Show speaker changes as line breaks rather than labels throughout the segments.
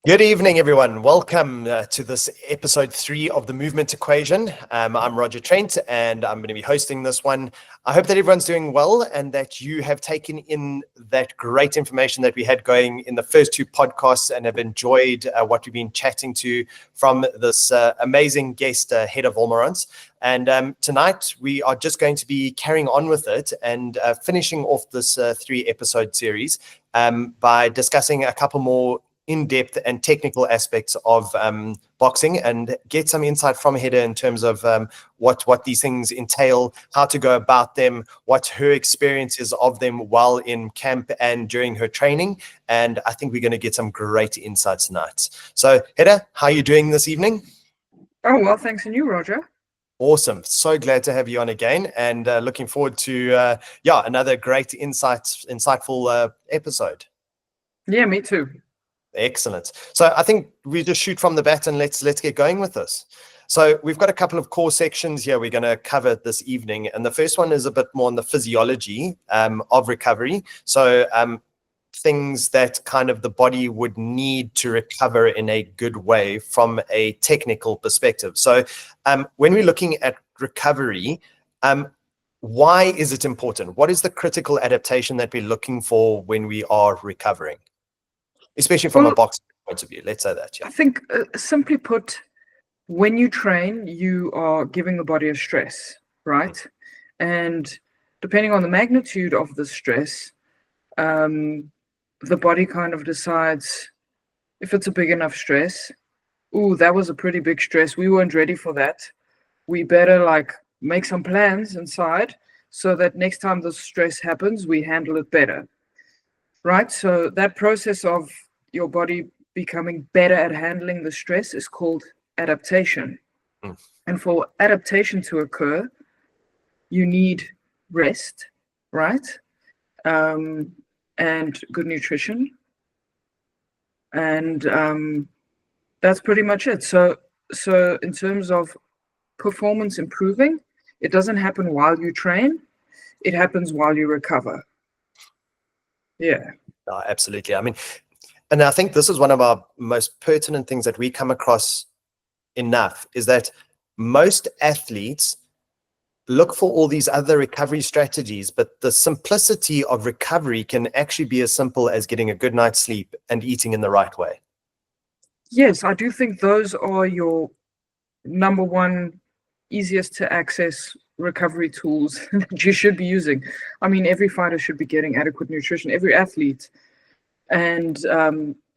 Good evening, everyone. Welcome to this episode 3 of the Movement Equation. I'm Rodger Trent, and I'm going to be hosting this one. I hope that everyone's doing well and that you have taken in that great information that we had going in the first 2 podcasts and have enjoyed what we've been chatting to from this amazing guest, Hedda Wolmarans. And tonight we are just going to be carrying on with it and finishing off this 3-episode series by discussing a couple more in-depth and technical aspects of boxing and get some insight from Hedda in terms of what these things entail, how to go about them, what her experience is of them while in camp and during her training. And I think we're going to get some great insights tonight. So Hedda, how are you doing this evening?
Oh, well, thanks. And you, Rodger?
Awesome. So glad to have you on again, and looking forward to another great insightful episode.
Yeah, me too.
Excellent. So I think we just shoot from the bat and let's get going with this. So we've got a couple of core sections here we're going to cover this evening, and the first one is a bit more on the physiology of recovery. So things that kind of the body would need to recover in a good way from a technical perspective. So when we're looking at recovery, why is it important? What is the critical adaptation that we're looking for when we are recovering? Especially from a boxing point of view, let's say that. Yeah.
I think, simply put, when you train, you are giving the body a stress, right? And depending on the magnitude of the stress, the body kind of decides if it's a big enough stress. Ooh, that was a pretty big stress. We weren't ready for that. We better make some plans inside so that next time the stress happens, we handle it better, right? So that process of your body becoming better at handling the stress is called adaptation. And for adaptation to occur, you need rest, right? And good nutrition. And that's pretty much it. So in terms of performance improving, it doesn't happen while you train. It happens while you recover. Yeah.
No, absolutely. I mean, and I think this is one of our most pertinent things that we come across enough, is that most athletes look for all these other recovery strategies, but the simplicity of recovery can actually be as simple as getting a good night's sleep and eating in the right way.
Yes, I do think those are your number one easiest to access recovery tools that you should be using. I mean, every fighter should be getting adequate nutrition, every athlete. And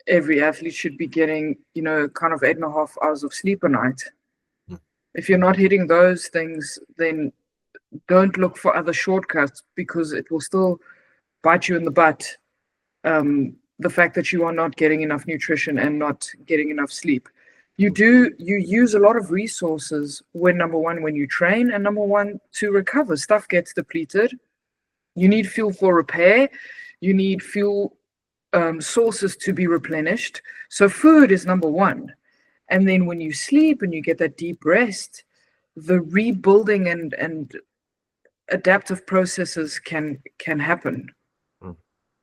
every athlete should be getting, kind of 8.5 hours of sleep a night. If you're not hitting those things, then don't look for other shortcuts, because it will still bite you in the butt. The fact that you are not getting enough nutrition and not getting enough sleep. You use a lot of resources when you train, and number one, to recover. Stuff gets depleted. You need fuel for repair. You need fuel sources to be replenished. So food is number one. And then when you sleep and you get that deep rest, the rebuilding and adaptive processes can happen.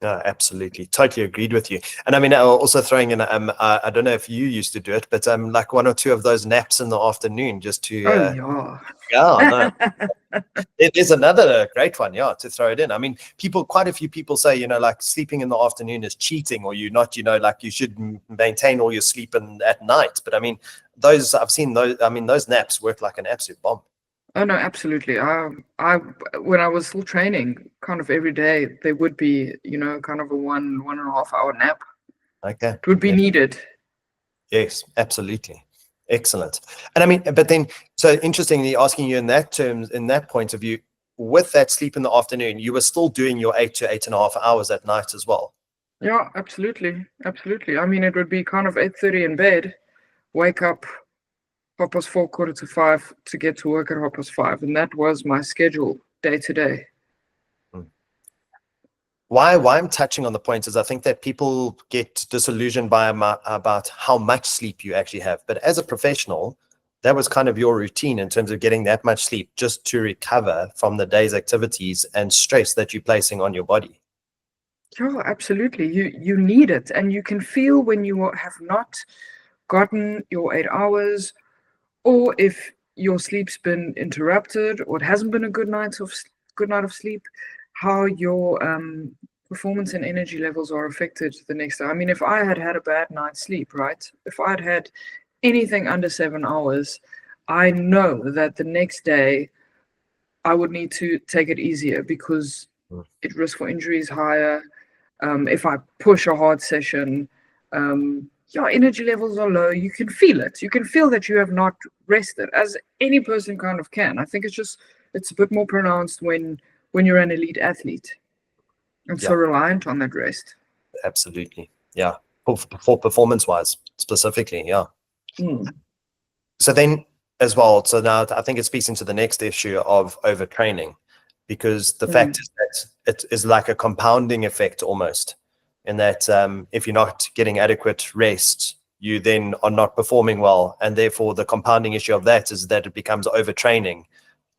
No, absolutely. Totally agreed with you. And I mean, also throwing in, I don't know if you used to do it, but like 1 or 2 of those naps in the afternoon just to... no. There's another great one, to throw it in. I mean, quite a few people say, like sleeping in the afternoon is cheating, or you're not, like you should maintain all your sleep at night. But I mean, I've seen those naps work like an absolute bomb.
Oh no, absolutely. I when I was still training, kind of every day, there would be, kind of a 1.5 hour nap.
Okay.
It would be needed.
Yes, absolutely. Excellent. And I mean, but then, so interestingly, asking you in that point of view, with that sleep in the afternoon, you were still doing your 8 to 8.5 hours at night as well.
Yeah, absolutely. Absolutely. I mean, it would be kind of 8:30 in bed, wake up 4:15, 4:45 to get to work at 5:30. And that was my schedule day to day.
Why I'm touching on the point is I think that people get disillusioned about how much sleep you actually have. But as a professional, that was kind of your routine in terms of getting that much sleep just to recover from the day's activities and stress that you're placing on your body.
Yeah, absolutely. You need it, and you can feel when you have not gotten your 8 hours, or if your sleep's been interrupted, or it hasn't been a good night of sleep, how your performance and energy levels are affected the next day. I mean, if I had had a bad night's sleep, right? If I'd had anything under 7 hours, I know that the next day I would need to take it easier because it risk for injury is higher. If I push a hard session, your energy levels are low. You can feel it. You can feel that you have not rested, as any person kind of can. I think it's a bit more pronounced when you're an elite athlete and so
Yeah,
reliant on that rest.
absolutely. Yeah, for performance wise specifically. Yeah.
Mm.
So then as well, so now I think it speaks into the next issue of overtraining, because the fact is that it is like a compounding effect almost, in that if you're not getting adequate rest, you then are not performing well. And therefore the compounding issue of that is that it becomes overtraining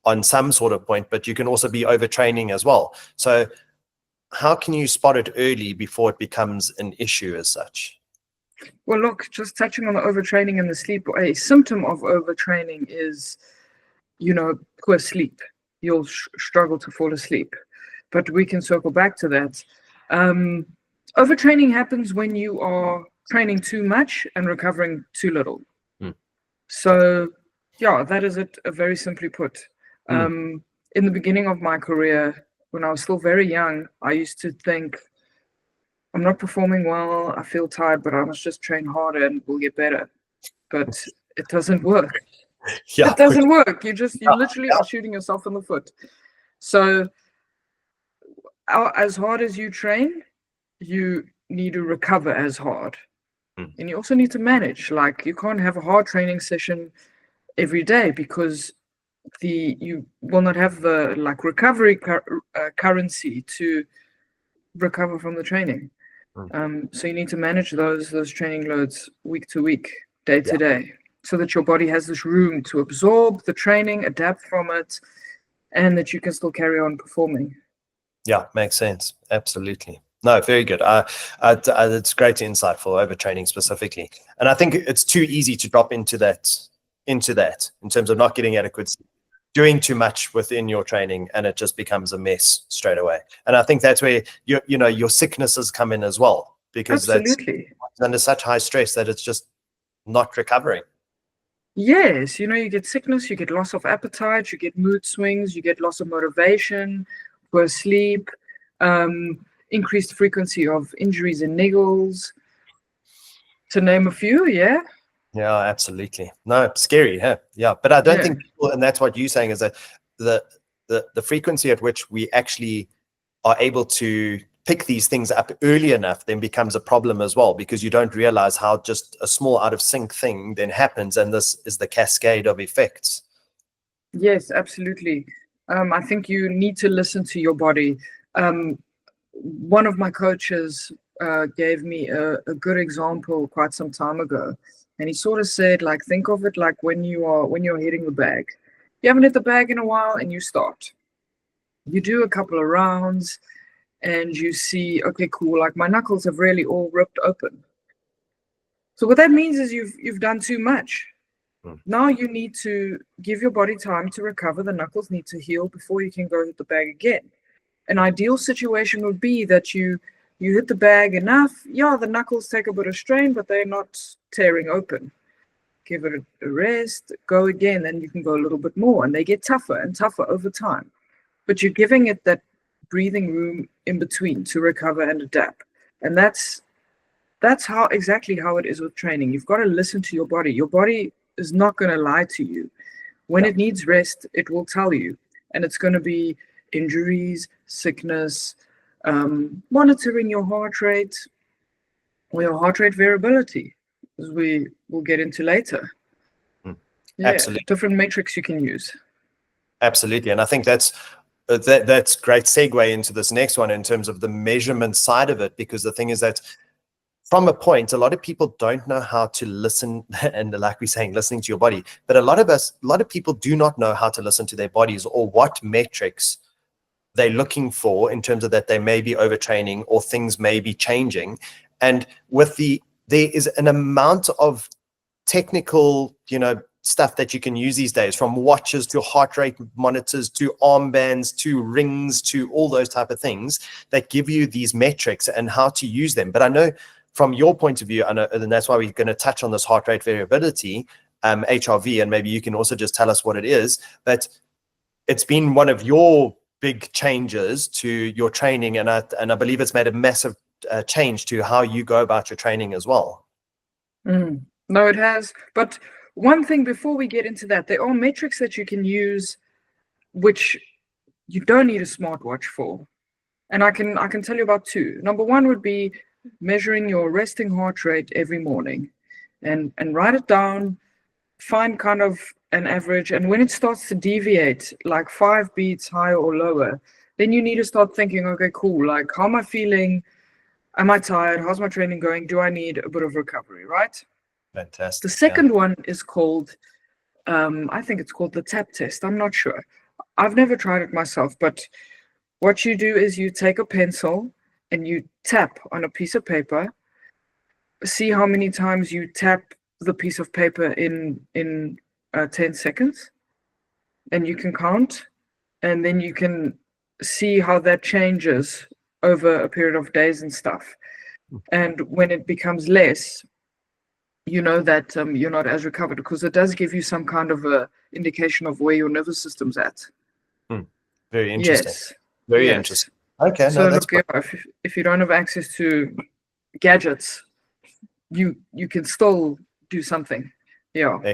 on some sort of point, but you can also be overtraining as well. So how can you spot it early before it becomes an issue as such?
Well, look, just touching on the overtraining and the sleep, a symptom of overtraining is, poor sleep. You'll struggle to fall asleep. But we can circle back to that. Overtraining happens when you are training too much and recovering too little. So, yeah, that is it, very simply put. In the beginning of my career, when I was still very young, I used to think, I'm not performing well, I feel tired, but I must just train harder and we'll get better. But it doesn't work.
Yeah,
It doesn't work. You literally are shooting yourself in the foot. So as hard as you train, you need to recover as hard. And you also need to manage. Like, you can't have a hard training session every day because you will not have the recovery currency to recover from the training. So you need to manage those training loads week to week, day to day, so that your body has this room to absorb the training, adapt from it, and that you can still carry on performing.
Yeah, makes sense. Absolutely. No, very good. It's great insight for overtraining specifically. And I think it's too easy to drop into that in terms of not getting adequate sleep, doing too much within your training, and it just becomes a mess straight away. And I think that's where your sicknesses come in as well, because
Absolutely.
that's under such high stress that it's just not recovering.
Yes, you get sickness, you get loss of appetite, you get mood swings, you get loss of motivation, poor sleep, increased frequency of injuries and niggles, to name a few. Yeah.
Yeah, absolutely. No, scary, huh? Yeah, but I don't think people, and that's what you're saying, is that the frequency at which we actually are able to pick these things up early enough then becomes a problem as well, because you don't realize how just a small out of sync thing then happens, and this is the cascade of effects.
Yes, absolutely. I think you need to listen to your body. One of my coaches gave me a good example quite some time ago, and he sort of said, like, think of it like when you're hitting the bag. You haven't hit the bag in a while, and you start. You do a couple of rounds, and you see, okay, cool, like my knuckles have really all ripped open. So what that means is you've done too much. Now you need to give your body time to recover. The knuckles need to heal before you can go hit the bag again. An ideal situation would be that you hit the bag enough. Yeah, the knuckles take a bit of strain, but they're not tearing open. Give it a rest, go again, then you can go a little bit more, and they get tougher and tougher over time. But you're giving it that breathing room in between to recover and adapt. And that's exactly how it is with training. You've got to listen to your body. Your body is not going to lie to you. When it needs rest, it will tell you. And it's going to be injuries, sickness, monitoring your heart rate, or your heart rate variability, as we will get into later.
Absolutely.
Different metrics you can use.
Absolutely. And I think that's great segue into this next one in terms of the measurement side of it, because the thing is that from a point, a lot of people don't know how to listen, and like we're saying, listening to your body, but a lot of people do not know how to listen to their bodies, or what metrics they're looking for in terms of that they may be overtraining or things may be changing. And there is an amount of technical, stuff that you can use these days, from watches to heart rate monitors to armbands to rings to all those type of things that give you these metrics and how to use them. But I know from your point of view, I know, and that's why we're going to touch on this heart rate variability, HRV, and maybe you can also just tell us what it is. But it's been one of your big changes to your training, and I believe it's made a massive change to how you go about your training as well.
No, it has. But one thing before we get into that, there are metrics that you can use which you don't need a smartwatch for. And I can tell you about two. Number one would be measuring your resting heart rate every morning, and write it down, find kind of an average. And when it starts to deviate, like 5 beats higher or lower, then you need to start thinking, okay, cool, like how am I feeling? Am I tired? How's my training going? Do I need a bit of recovery, right?
Fantastic.
The second one is called, I think it's called the tap test. I'm not sure. I've never tried it myself, but what you do is you take a pencil and you tap on a piece of paper, see how many times you tap the piece of paper in 10 seconds, and you can count, and then you can see how that changes over a period of days and stuff. And when it becomes less, you know that you're not as recovered, because it does give you some kind of a indication of where your nervous system's at.
Very interesting.
Yes.
Very
Yes.
interesting. Okay.
So
No, that's
look, if you don't have access to gadgets, you can still do something. Yeah.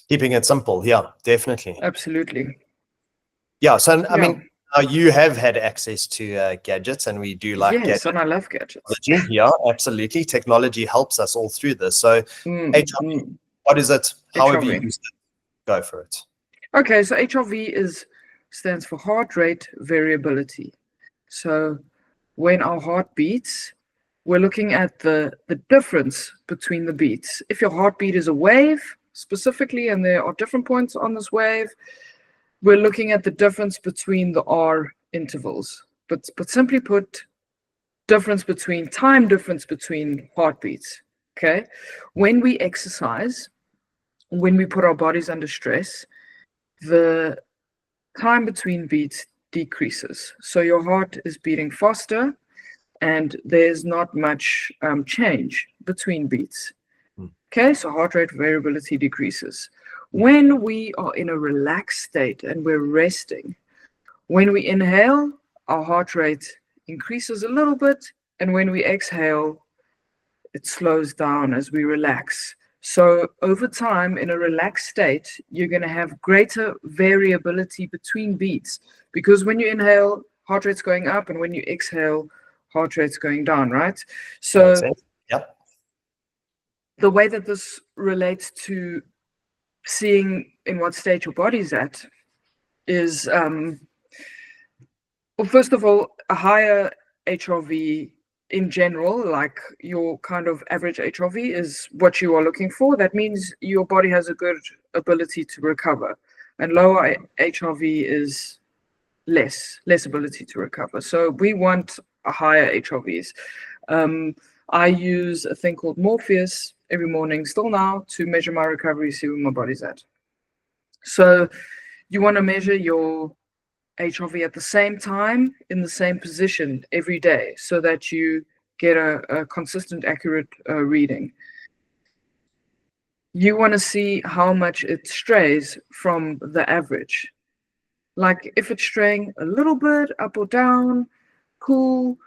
Keeping it simple. Yeah, definitely.
Absolutely.
Yeah. So I mean, you have had access to gadgets, and we do like
yes,
gadgets.
and I love gadgets.
Yeah, absolutely. Technology helps us all through this. So HRV, what is it? How have you used it? Go for it.
Okay, so HRV stands for heart rate variability. So when our heart beats, we're looking at the difference between the beats. If your heartbeat is a wave specifically, and there are different points on this wave, we're looking at the difference between the R intervals. But simply put, time difference between heartbeats. Okay, when we exercise, when we put our bodies under stress, the time between beats decreases. So your heart is beating faster, and there's not much change between beats. Okay, so heart rate variability decreases. When we are in a relaxed state and we're resting, when we inhale, our heart rate increases a little bit, and when we exhale, it slows down as we relax. So over time, in a relaxed state, you're going to have greater variability between beats, because when you inhale, heart rate's going up, and when you exhale, heart rate's going down, right? So the way that this relates to seeing in what state your body's at is, well, first of all, a higher HRV in general, like your kind of average HRV, is what you are looking for. That means your body has a good ability to recover, and lower HRV is less ability to recover. So we want a higher HRVs. I use a thing called Morpheus every morning, still now, to measure my recovery, see where my body's at. So you want to measure your HRV at the same time, in the same position every day, so that you get a consistent, accurate reading. You want to see how much it strays from the average. Like if it's straying a little bit up or down, cool.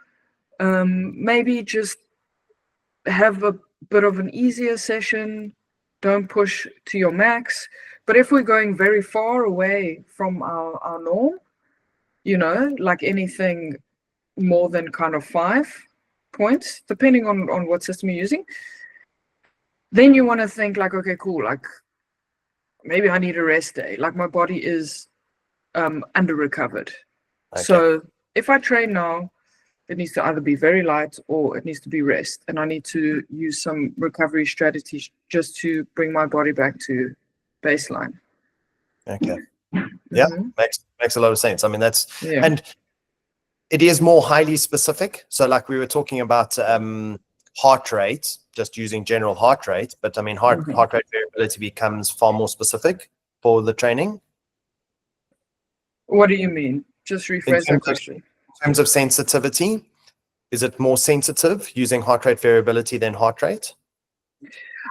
Maybe just have a bit of an easier session. Don't push to your max. But if we're going very far away from our norm, like anything more than kind of 5 points, depending on what system you're using, then you want to think like, okay, cool, like maybe I need a rest day. Like my body is under recovered. Okay. So if I train now, it needs to either be very light or it needs to be rest. And I need to use some recovery strategies just to bring my body back to baseline.
Okay. Yeah, makes a lot of sense. I mean, and it is more highly specific. So like we were talking about heart rate, just using general heart rate, but I mean, heart rate variability becomes far more specific for the training.
What do you mean? Just rephrase that question.
In terms of sensitivity, is it more sensitive using heart rate variability than heart rate?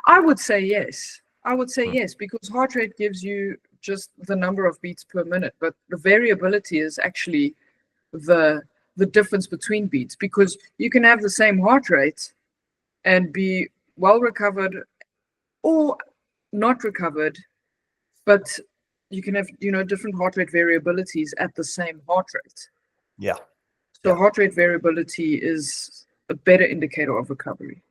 I would say yes. I would say yes, because heart rate gives you just the number of beats per minute, but the variability is actually the difference between beats, because you can have the same heart rate and be well recovered or not recovered, but you can have, you know, different heart rate variabilities at the same heart rate.
Yeah.
So heart rate variability is a better indicator of recovery.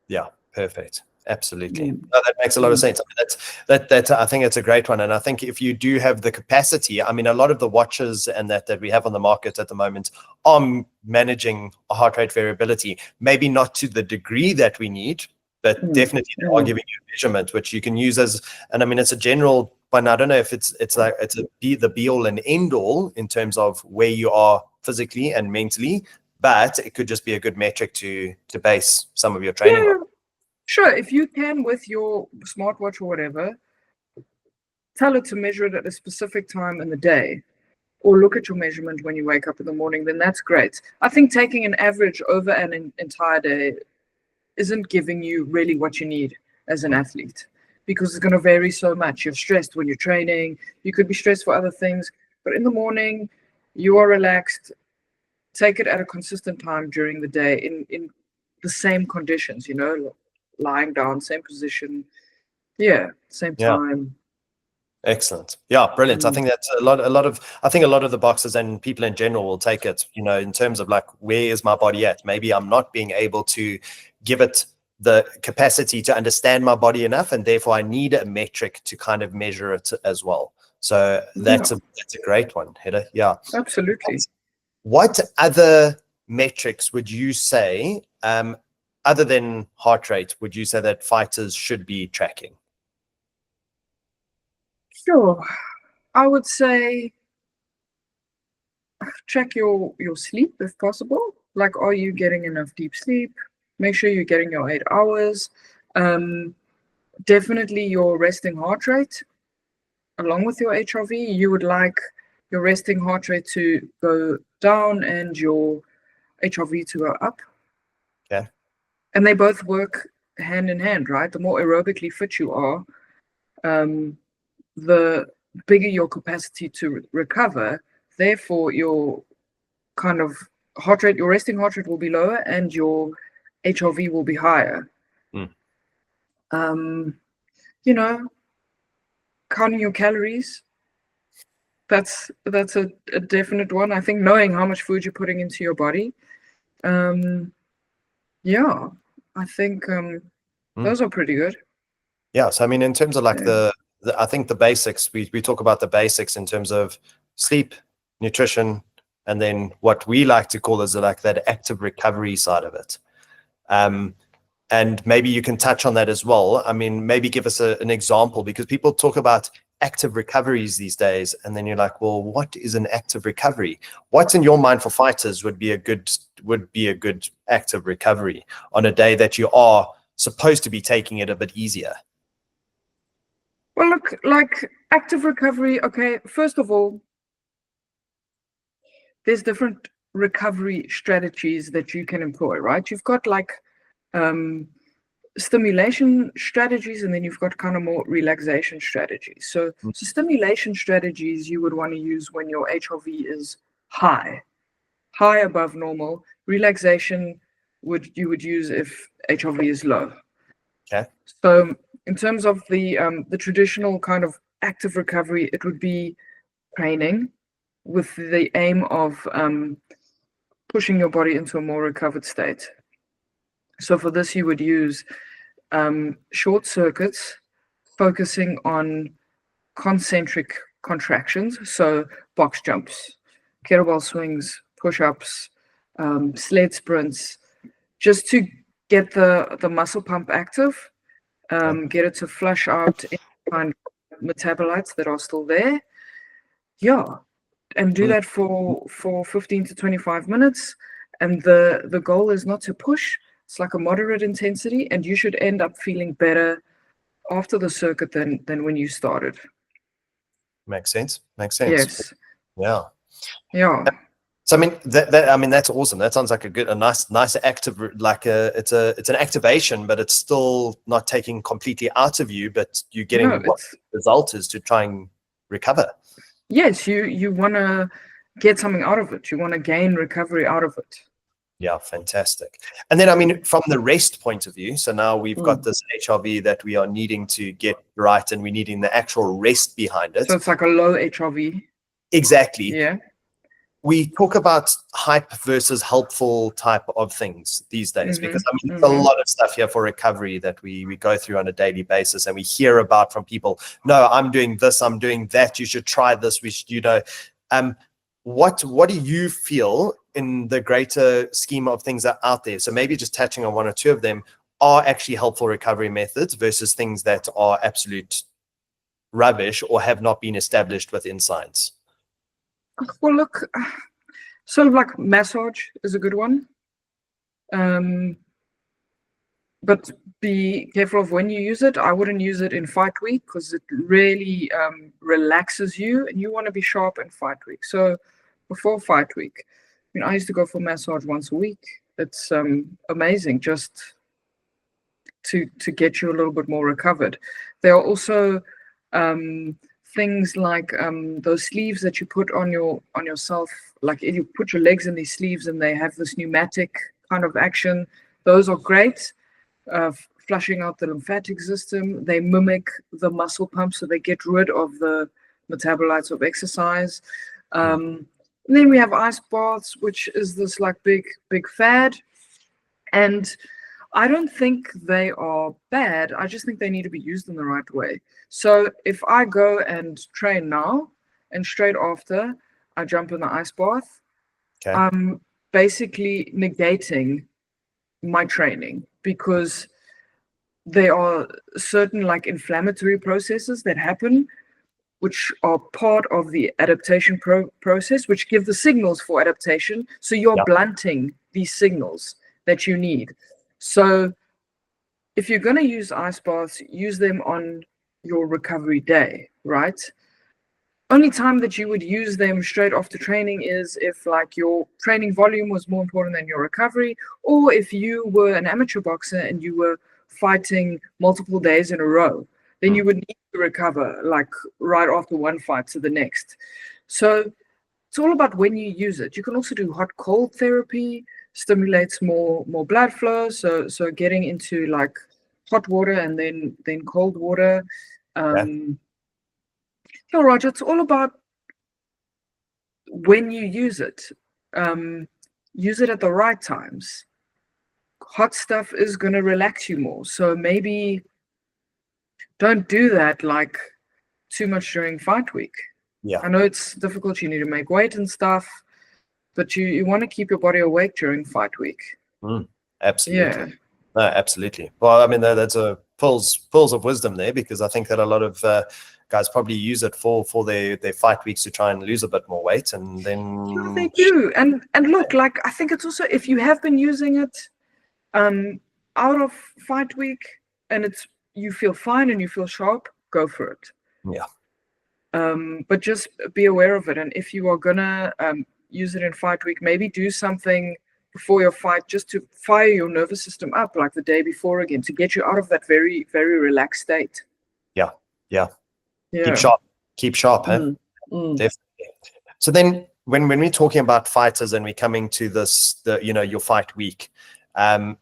Yeah, perfect. Absolutely. No, that makes a lot of sense. I mean, that's I think it's a great one. And I think if you do have the capacity, I mean, a lot of the watches and that we have on the market at the moment are managing a heart rate variability, maybe not to the degree that we need, but definitely they are giving you a measurement, which you can use as, and I mean, it's a general one. I don't know if it's the be all and end all in terms of where you are physically and mentally, but it could just be a good metric to base some of your training on.
Sure, if you can, with your smartwatch or whatever, tell it to measure it at a specific time in the day, or look at your measurement when you wake up in the morning, then that's great. I think taking an average over an entire day isn't giving you really what you need as an athlete, because it's going to vary so much. You're stressed when you're training, you could be stressed for other things, but in the morning, you are relaxed. Take it at a consistent time during the day in the same conditions, you know, lying down, same position, same time.
Excellent. Yeah, brilliant. I think that's a lot of I think a lot of the boxers and people in general will take it, you know, in terms of like, where is my body at? Maybe I'm not being able to give it the capacity to understand my body enough, and therefore I need a metric to kind of measure it as well. So that's a great one, Hedda. Yeah,
absolutely.
What other metrics would you say, other than heart rate, would you say that fighters should be tracking?
Sure. I would say check your sleep if possible. Like, are you getting enough deep sleep? Make sure you're getting your 8 hours. Definitely your resting heart rate. Along with your HRV, you would like your resting heart rate to go down and your HRV to go up.
Okay.
And they both work hand in hand, right? The more aerobically fit you are, the bigger your capacity to recover. Therefore, your kind of heart rate, your resting heart rate will be lower and your HRV will be higher. You know, counting your calories, that's a definite one. I think knowing how much food you're putting into your body. Yeah, I think those are pretty good.
Yeah, so I mean, in terms of like I think the basics, we talk about the basics in terms of sleep, nutrition, and then what we like to call as like that active recovery side of it. And maybe you can touch on that as well. I mean, maybe give us an example, because people talk about active recoveries these days, and then you're like, well, what is an active recovery? What's in your mind for fighters would be a good active recovery on a day that you are supposed to be taking it a bit easier?
Well, look, like active recovery, okay, first of all, there's different recovery strategies that you can employ, right? You've got like stimulation strategies, and then you've got kind of more relaxation strategies. So stimulation strategies you would want to use when your HRV is high above normal. Relaxation you would use if HRV is low.
Okay.
So in terms of the traditional kind of active recovery, it would be training with the aim of pushing your body into a more recovered state. So for this, you would use short circuits, focusing on concentric contractions. So box jumps, kettlebell swings, push-ups, sled sprints, just to get the muscle pump active, get it to flush out any kind of metabolites that are still there. Yeah. and do that for 15 to 25 minutes. And the goal is not to push. It's like a moderate intensity, and you should end up feeling better after the circuit than when you started.
Makes sense.
Yes.
Yeah.
So
I mean that's awesome. That sounds like a nice active, like it's an activation, but it's still not taking completely out of you, but you're getting what the result is to try and recover.
Yes, you want to get something out of it. You want to gain recovery out of it.
Yeah, fantastic. And then, I mean, from the rest point of view, so now we've got this HRV that we are needing to get right, and we're needing the actual rest behind it.
So it's like a low HRV.
Exactly.
Yeah.
We talk about hype versus helpful type of things these days, because I mean, there's a lot of stuff here for recovery that we go through on a daily basis, and we hear about from people. No, I'm doing this, I'm doing that. You should try this. We should, what do you feel in the greater scheme of things that are out there? So maybe just touching on one or two of them are actually helpful recovery methods versus things that are absolute rubbish or have not been established within science.
Well, look, sort of like massage is a good one. But be careful of when you use it. I wouldn't use it in fight week because it really relaxes you, and you want to be sharp in fight week. So before fight week, I used to go for massage once a week. It's amazing just to get you a little bit more recovered. There are also things like those sleeves that you put on yourself, like if you put your legs in these sleeves and they have this pneumatic kind of action. Those are great. Flushing out the lymphatic system. They mimic the muscle pump, so they get rid of the metabolites of exercise. And then we have ice baths, which is this like big fad. And I don't think they are bad. I just think they need to be used in the right way. So if I go and train now and straight after I jump in the ice bath, I'm basically negating my training, because there are certain like inflammatory processes that happen which are part of the adaptation process, which give the signals for adaptation. So you're blunting these signals that you need. So if you're going to use ice baths, use them on your recovery day, right? Only time that you would use them straight after training is if like your training volume was more important than your recovery, or if you were an amateur boxer and you were fighting multiple days in a row, then you would need to recover like right after one fight to the next. So it's all about when you use it. You can also do hot cold therapy, stimulates more blood flow. So getting into like hot water and then cold water. So Rodger, it's all about when you use it. Use it at the right times. Hot stuff is going to relax you more. So maybe don't do that like too much during fight week.
Yeah.
I know it's difficult. You need to make weight and stuff, but you want to keep your body awake during fight week.
Absolutely.
Yeah.
No, absolutely. Well, I mean, that's a pearls of wisdom there, because I think that a lot of guys probably use it for their fight weeks to try and lose a bit more weight, and then
Yeah, they do. And look, like I think it's also, if you have been using it out of fight week and you feel fine and you feel sharp, go for it.
Yeah.
But just be aware of it. And if you are gonna use it in fight week, maybe do something before your fight just to fire your nervous system up, like the day before again, to get you out of that very, very relaxed state.
Yeah. Keep sharp, huh? Definitely. So then when we're talking about fighters and we're coming to this, your fight week, and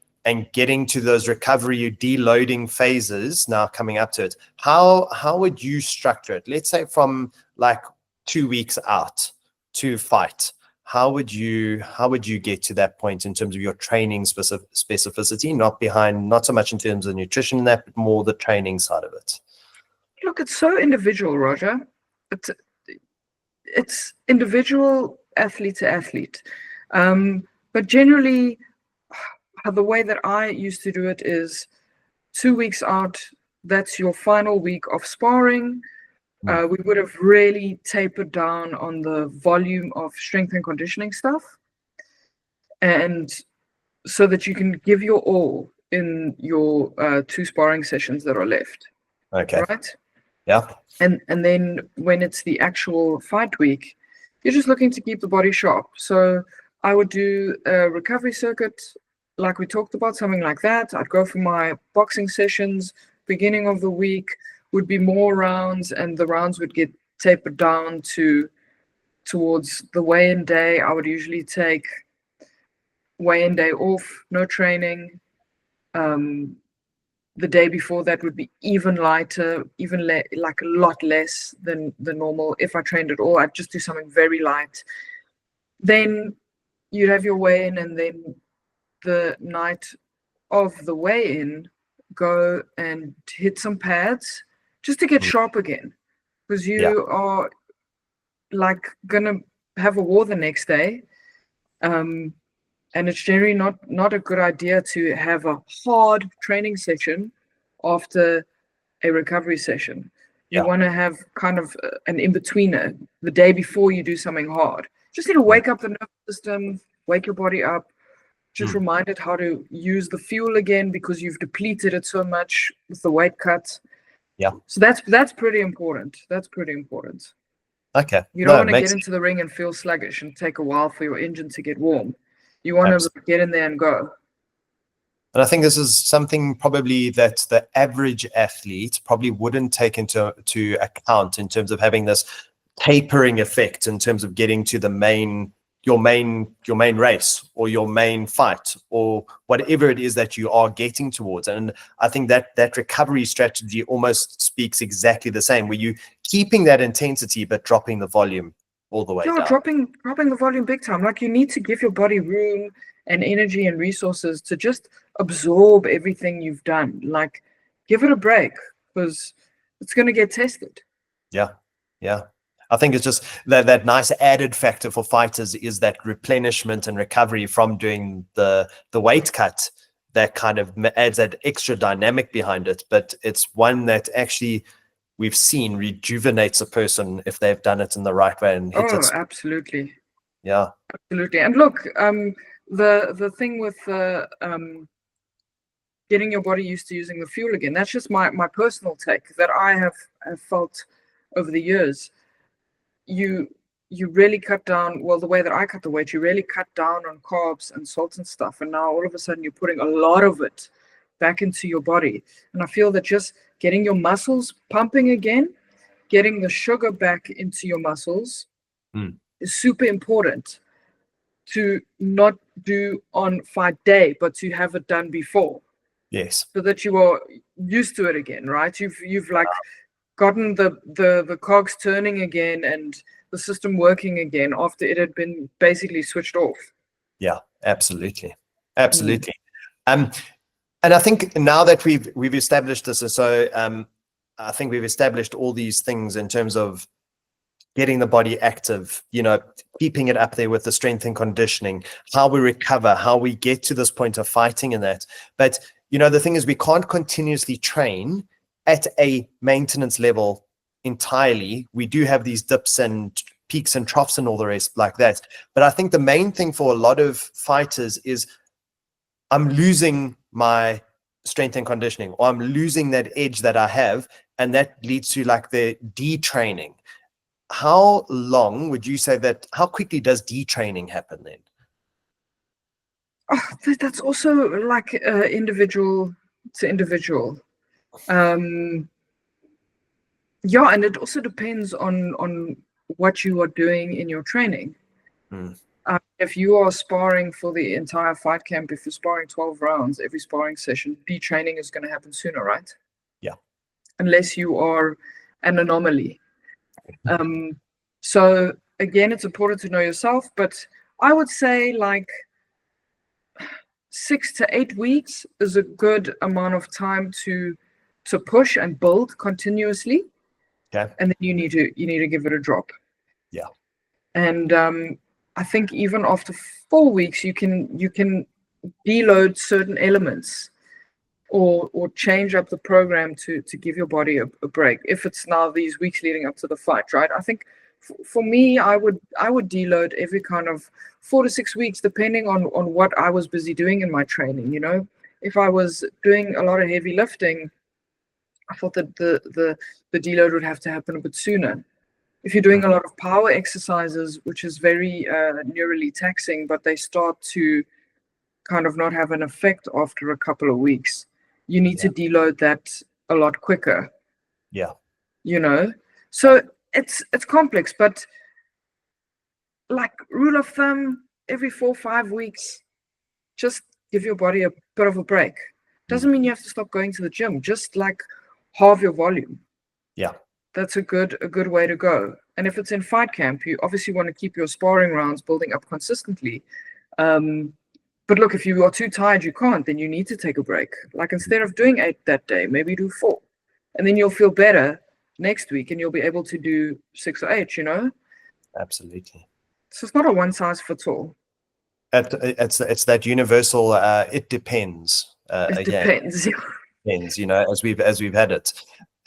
getting to those recovery, deloading phases now coming up to it, how would you structure it? Let's say from like 2 weeks out to fight, how would you get to that point in terms of your training specificity, not so much in terms of nutrition and that, but more the training side of it?
Look, it's so individual, Rodger. It's individual, athlete to athlete. But generally, the way that I used to do it is 2 weeks out, that's your final week of sparring. We would have really tapered down on the volume of strength and conditioning stuff, and so that you can give your all in your 2 sparring sessions that are left.
Okay.
Right.
Yeah.
And then when it's the actual fight week, you're just looking to keep the body sharp. So I would do a recovery circuit, like we talked about, something like that. I'd go for my boxing sessions. Beginning of the week would be more rounds, and the rounds would get tapered down towards the weigh-in day. I would usually take weigh-in day off, no training. The day before that would be even lighter, like a lot less than the normal. If I trained at all, I'd just do something very light. Then you'd have your weigh-in, and then the night of the weigh-in, go and hit some pads just to get sharp again, because you are like gonna have a war the next day. And it's generally not a good idea to have a hard training session after a recovery session. You want to have kind of an in-betweener the day before you do something hard. Just need to wake up the nervous system, wake your body up, just remind it how to use the fuel again, because you've depleted it so much with the weight cut.
Yeah.
So that's pretty important. That's pretty important.
Okay.
You don't want to get into the ring and feel sluggish and take a while for your engine to get warm. You want to get in there and go.
And I think this is something probably that the average athlete probably wouldn't take into account in terms of having this tapering effect in terms of getting to your main race or your main fight or whatever it is that you are getting towards. And I think that recovery strategy almost speaks exactly the same, where you keeping that intensity but dropping the volume all the way down.
Dropping the volume big time. Like, you need to give your body room and energy and resources to just absorb everything you've done. Like, give it a break, because it's going to get tested.
Yeah. I think it's just that nice added factor for fighters is that replenishment and recovery from doing the weight cut that kind of adds that extra dynamic behind it. But it's one that actually we've seen rejuvenates a person if they've done it in the right way and hit it.
Absolutely.
Yeah,
absolutely. And look, the thing with getting your body used to using the fuel again, that's just my personal take that I have felt over the years. You really cut down, well, the way that I cut the weight, you really cut down on carbs and salt and stuff, and now all of a sudden you're putting a lot of it back into your body. And I feel that just getting your muscles pumping again, getting the sugar back into your muscles is super important to not do on fight day, but to have it done before.
Yes.
So that you are used to it again, right? You've like gotten the cogs turning again and the system working again after it had been basically switched off.
Yeah, absolutely. And I think now that we've established this, so I think we've established all these things in terms of getting the body active, keeping it up there with the strength and conditioning, how we recover, how we get to this point of fighting and that. But, the thing is, we can't continuously train at a maintenance level entirely. We do have these dips and peaks and troughs and all the rest like that. But I think the main thing for a lot of fighters is I'm losing my strength and conditioning, or I'm losing that edge that I have, and that leads to like the detraining. How long would you say that, how quickly does detraining happen then?
Oh, that's also like individual to individual. And it also depends on what you are doing in your training. If you are sparring for the entire fight camp, if you're sparring 12 rounds every sparring session, detraining is going to happen sooner, right?
Yeah.
Unless you are an anomaly. So again, it's important to know yourself, but I would say like 6 to 8 weeks is a good amount of time to push and build continuously.
Okay.
And then you need to give it a drop.
Yeah.
And I think even after 4 weeks, you can deload certain elements or change up the program to give your body a break. If it's now these weeks leading up to the fight, right? I think for me, I would deload every kind of 4 to 6 weeks, depending on what I was busy doing in my training. You know, if I was doing a lot of heavy lifting, I thought that the deload would have to happen a bit sooner. If you're doing a lot of power exercises, which is very neurally taxing, but they start to kind of not have an effect after a couple of weeks, you need to deload that a lot quicker.
Yeah.
You know, so it's complex, but like rule of thumb, every 4 or 5 weeks, just give your body a bit of a break. Doesn't mean you have to stop going to the gym, just like halve your volume.
Yeah.
That's a good way to go. And if it's in fight camp, you obviously want to keep your sparring rounds building up consistently. But look, if you are too tired, you can't, then you need to take a break. Like instead of doing 8 that day, maybe do 4. And then you'll feel better next week and you'll be able to do 6 or 8, you know?
Absolutely.
So it's not a one size fits all.
It's that universal, it depends.
It depends.
Depends, you know, as we've had it.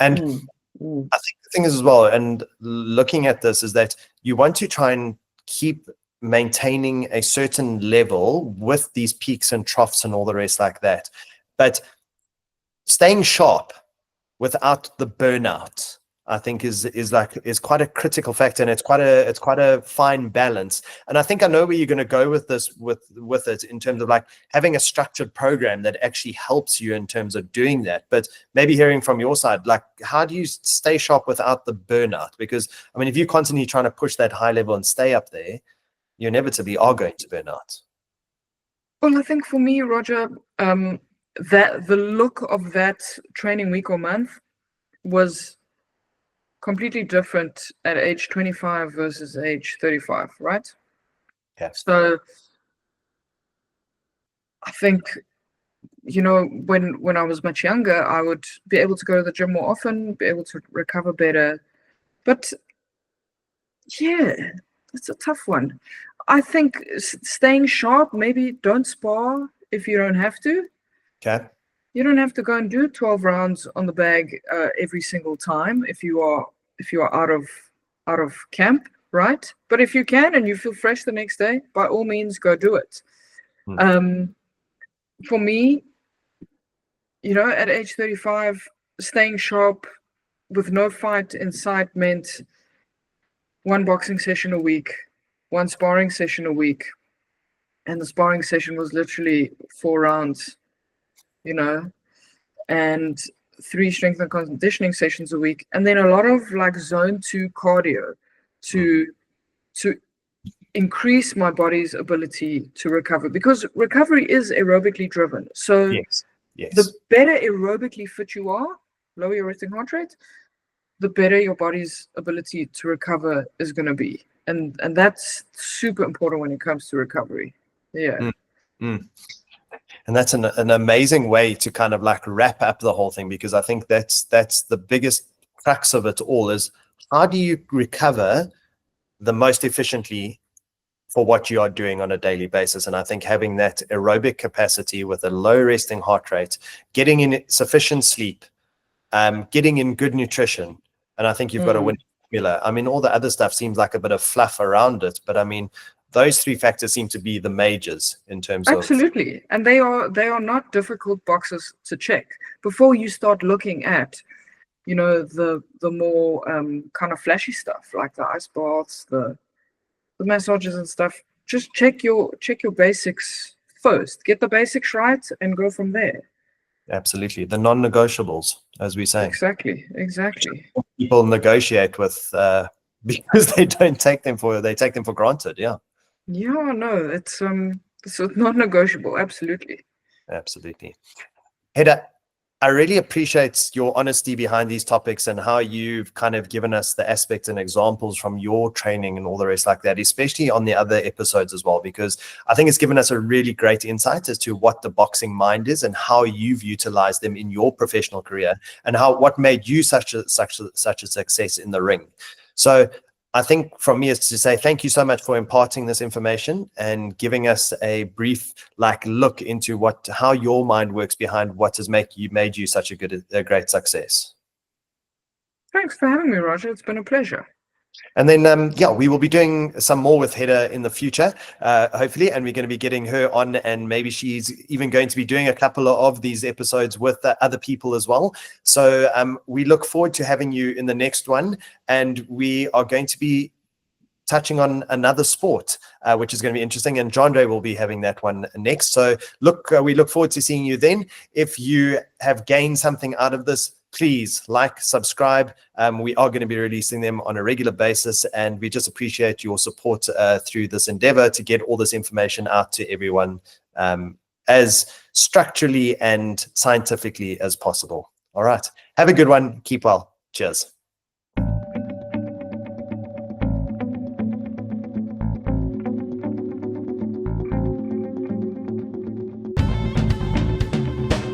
And I think the thing is as well, and looking at this, is that you want to try and keep maintaining a certain level with these peaks and troughs and all the rest like that, but staying sharp without the burnout, I think is quite a critical factor, and it's quite a fine balance. And I think I know where you're going to go with this, with it, in terms of like having a structured program that actually helps you in terms of doing that. But maybe hearing from your side, like, how do you stay sharp without the burnout? Because I mean, if you're constantly trying to push that high level and stay up there, you inevitably are going to burn out.
Well, I think for me, Roger, that the look of that training week or month was completely different at age 25 versus age 35, right?
Yeah.
So I think, you know, when I was much younger, I would be able to go to the gym more often, be able to recover better. But yeah, it's a tough one. I think staying sharp, maybe don't spar if you don't have to.
Okay.
You don't have to go and do 12 rounds on the bag every single time if you are out of camp, right? But if you can and you feel fresh the next day, by all means, go do it. For me, you know, at age 35, staying sharp with no fight in sight meant 1 boxing session a week, 1 sparring session a week. And the sparring session was literally 4 rounds, you know, and 3 strength and conditioning sessions a week. And then a lot of like zone 2 cardio to increase my body's ability to recover, because recovery is aerobically driven. So
yes.
The better aerobically fit you are, lower your resting heart rate, the better your body's ability to recover is going to be. And that's super important when it comes to recovery. Yeah.
And that's an amazing way to kind of like wrap up the whole thing, because I think that's the biggest crux of it all, is how do you recover the most efficiently for what you are doing on a daily basis. And I think having that aerobic capacity with a low resting heart rate, getting in sufficient sleep, getting in good nutrition, and I think you've got a winning formula. I mean, all the other stuff seems like a bit of fluff around it, but I mean, those 3 factors seem to be the majors in terms of.
Absolutely. And they are not difficult boxes to check before you start looking at, you know, the more kind of flashy stuff like the ice baths, the massages and stuff. Just check your basics first. Get the basics right and go from there.
Absolutely. The non-negotiables, as we say.
Exactly.
People negotiate with because they take them for granted. Yeah.
Yeah, no, it's not negotiable. Absolutely.
Hedda, I really appreciate your honesty behind these topics and how you've kind of given us the aspects and examples from your training and all the rest like that, especially on the other episodes as well, because I think it's given us a really great insight as to what the boxing mind is and how you've utilized them in your professional career and what made you such a success in the ring. So I think from me is to say thank you so much for imparting this information and giving us a brief look into how your mind works behind what has made you such a great success.
Thanks for having me, Rodger. It's been a pleasure.
And then, yeah, we will be doing some more with Hedda in the future, hopefully, and we're going to be getting her on, and maybe she's even going to be doing a couple of these episodes with other people as well. So we look forward to having you in the next one, and we are going to be touching on another sport, which is going to be interesting, and Jandre will be having that one next. So we look forward to seeing you then. If you have gained something out of this, please subscribe. We are going to be releasing them on a regular basis, and we just appreciate your support through this endeavor to get all this information out to everyone as structurally and scientifically as possible. All right. Have a good one. Keep well. Cheers.